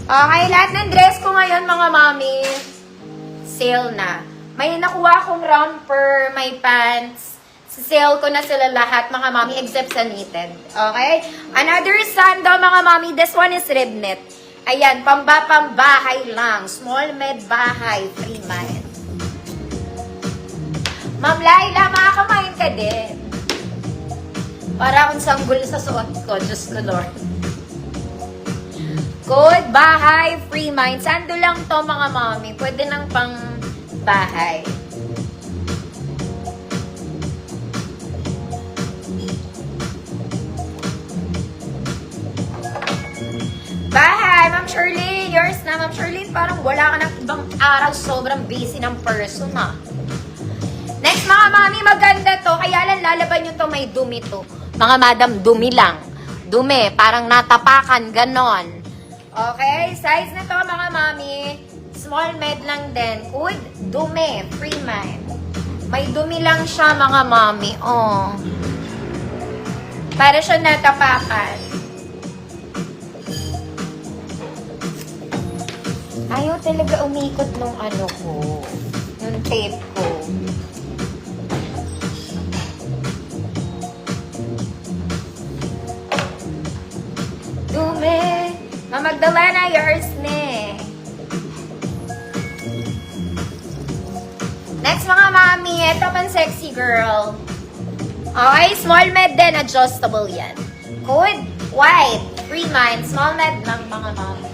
Okay, lahat ng dress ko ngayon, mga mami, sale na. May nakuha akong romper, may pants. Sa sale ko na sila lahat, mga mami, except sa knitted. Okay? Another sando, mga mami, this one is rib knit. Ayan, pambahay lang. Small, med, bahay, free mind. Ma'am Laila, makakamain ka din. Para akong sanggol sa suot ko. Diyos ko, Lord. Good, bahay, free mind. Sando lang to, mga mami. Pwede nang pang bahay. Bahay, Ma'am Shirley. Yours na, Ma'am Shirley. Parang wala ka ng ibang araw. Sobrang busy ng person, ha. Next, mga mami, maganda to. Kaya lang lalaban nyo to, may dumi to. Mga madam, dumi lang. Dumi, parang natapakan, ganon. Okay, size na to, mga mami. Small med lang din. Good, dumi, free mind. May dumi lang siya, mga mami. Oh. Para siya natapakan. Ayaw talaga umikot nung ano ko. Yung tape ko. Dumi. Ma'am Magdalena, yours ne. Next, mga mami. Ito man sexy girl. Okay, small med din. Adjustable yan. Good. White. Free mind. Small med lang, mga mami.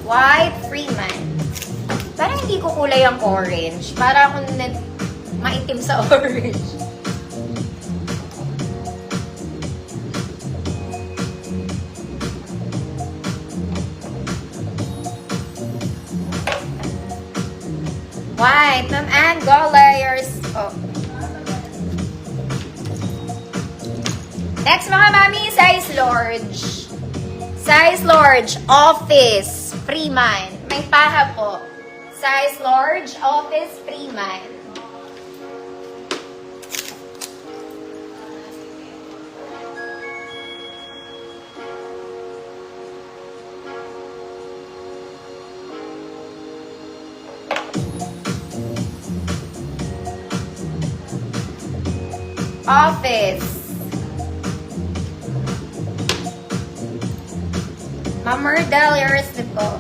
White. Free mind. Parang hindi ko kulay ang orange. Para akong maitim sa orange. White. Ma'am Ann, go layers. Oh. Next, mga mami, size large. Size large, office, free mind. May paha po. Size large, office, free mind. Office. Ma'am Merdel, yours na po.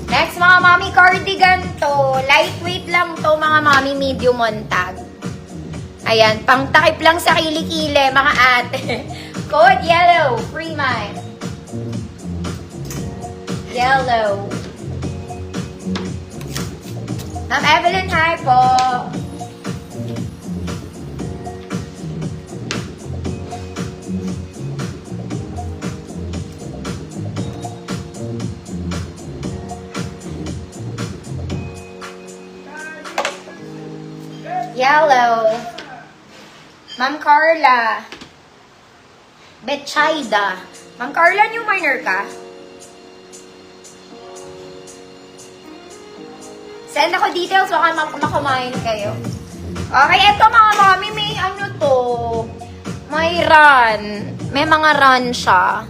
Next, mga mami, cardigan to. Lightweight lang to, mga mami, medium on tag. Ayan, pang takip lang sa kilikili, mga ate. Code yellow, free mind. Yellow. Ma'am Evelyn, hi po. Yellow. Ma'am Carla. Betchayda. Ma'am Carla, new minor ka? Send ako details, baka makumain kayo. Okay, eto mga mami, may ano to. May run. May mga run siya.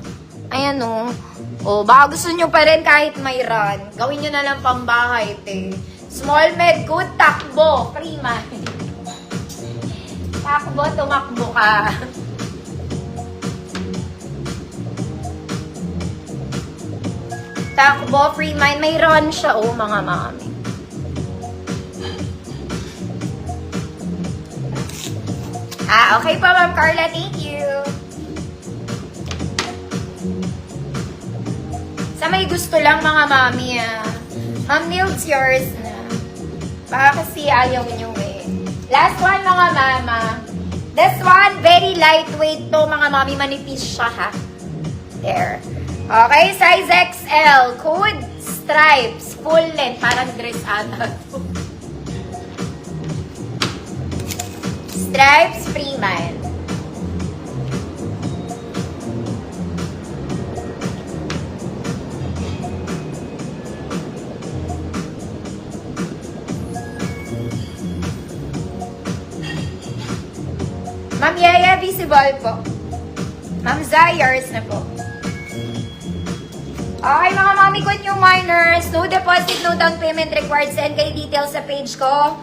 Ayan o. O, baka gusto nyo pa rin kahit may run. Gawin nyo na lang pambahay, te. Small med, good, takbo, free mind. Takbo, tumakbo ka. Takbo, free mind. May run siya, oh, mga mami. Okay pa, Ma'am Carla. Thank you. Sa may gusto lang, mga mami, Ma'am Nils, yours na. Baka kasi ayaw nyo eh. Last one, mga mama. This one, very lightweight to, mga mami. Manipis siya, ha? There. Okay, size XL. Code, stripes, full length. Parang dress ata. Stripes, free mind. Ma'am Yaya, festival po. Ma'am Zai, yours na po. Okay, mga mami ko new minors, no deposit, no down payment required. Send kayo details sa page ko.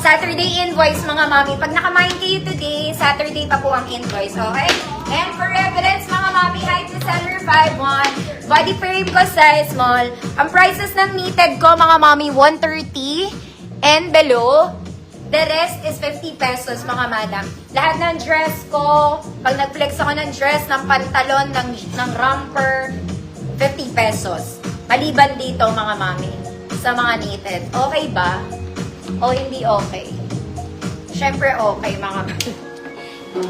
Saturday invoice, mga mami. Pag nakamain kayo today, Saturday pa po ang invoice, okay? And for reference, mga mami, height to center 5'1". Body frame ko size small. Ang prices ng knitted ko, mga mami, 130 and below. The rest is 50 pesos, mga madam. Lahat ng dress ko, pag nag-flex ako ng dress, ng pantalon, ng romper, 50 pesos. Maliban dito, mga mami, sa mga knitted. Okay ba? O hindi okay? Syempre okay, mga mami.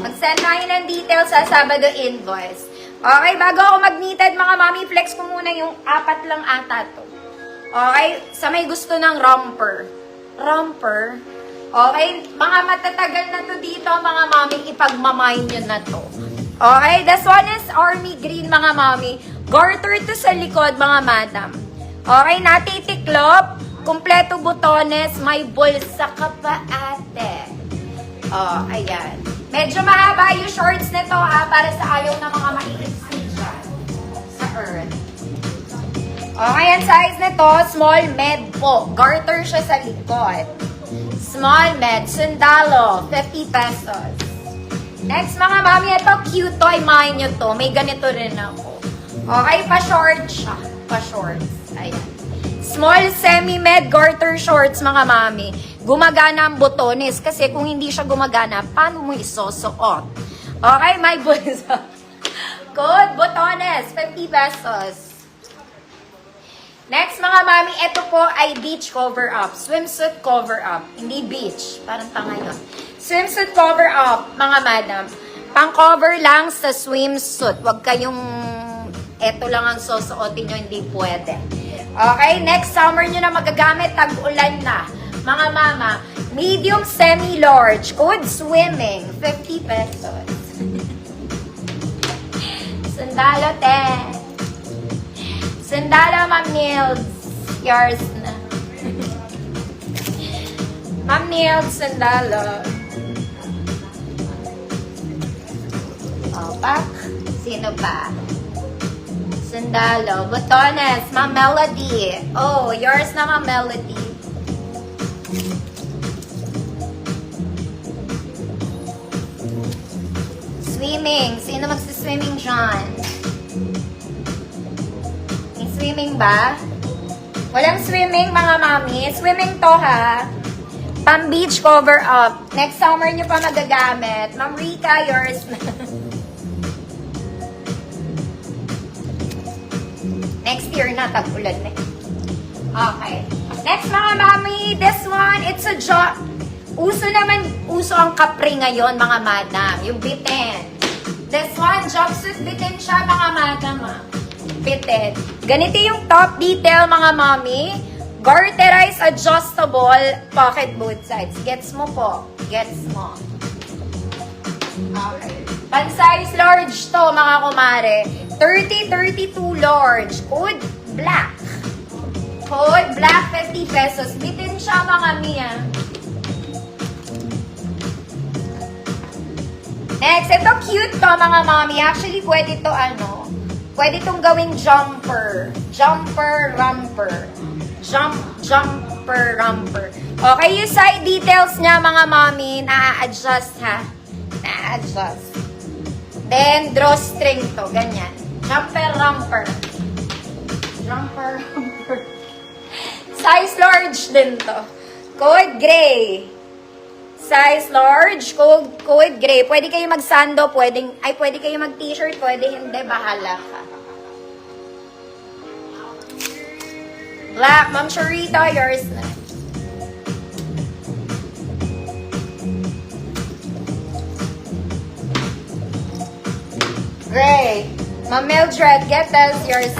Mag-send na kayo ng details sa Sabado invoice. Okay, bago ako mag-knitted, mga mami, flex ko muna yung 4 lang ata to. Okay, sa may gusto ng romper. Romper. Okay, mga matatagal na to dito, mga mami, ipagmamayin nyo na to. Okay, this one is army green, mga mami. Garter to sa likod, mga madam. Okay, natitiklop. Kumpleto butones. May bulsa ka pa, ate. Oh, ayan. Medyo mahaba yung shorts nito, ha, para sa ayaw ng mga maiiksi dyan. Sa earth. Okay, ang size nito, small med po. Garter siya sa likod. Small med, sundalo, 50 pesos. Next, mga mami, ito cute to. Imahin nyo to. May ganito rin ako. Okay, pa-short siya. Pa-shorts. Ayan. Small semi-med garter shorts, mga mami. Gumagana ang botones. Kasi kung hindi siya gumagana, paano mo isusuot? Okay, may bulsa. Code, botones, 50 pesos. Next, mga mami, ito po ay beach cover-up. Swimsuit cover-up. Hindi beach. Parang tanga yun. Swimsuit cover-up, mga madam. Pang-cover lang sa swimsuit. Huwag kayong, eto lang ang susuotin nyo, hindi pwede. Okay, next summer nyo na magagamit, tag-ulan na. Mga mama, medium semi-large, code swimming, 50 pesos. Sundalo, te. Sundalo, Ma'am Nils. Yours na. Ma'am Nils, sundalo. Opak. Sino pa? Sundalo. Botones. Ma'am Melody. Oh, yours na, Ma'am Melody. Swimming. Sino magsiswimming dyan? May swimming ba? Walang swimming, mga mami. Swimming to, ha? Pang beach cover up. Next summer nyo pa magagamit. Ma'am Rika, yours na. Next year na, tag-ulan na. Okay. Next, mga mami, this one, it's a job. Uso ang kapre ngayon, mga madam. Yung bitin. This one, jumpsuit bitin siya, mga madam, bitin. Ganito yung top detail, mga mami. Garterized, adjustable, pocket both sides. Gets mo po. Gets mo. Okay. Pan-size large to, mga kumare. 30-32 large. Code black. Code black, 50 pesos. Bitin siya, mga miya. Next, ito cute to, mga mami. Actually, pwede to, pwede tong gawing jumper. Jumper, romper. Jumper, romper. Okay, yung side details niya, mga mami, na-adjust, ha? Na-adjust. Then, drawstring to, ganyan. Jumper, romper. Jumper, romper. Size large din to. Code gray. Size large, code gray. Pwede kayo mag-sando, pwede kayo mag-t-shirt, pwede hindi, bahala ka. Black, Ma'am Sharita, yours na. Gray. Ma'am Mildred, get us yours.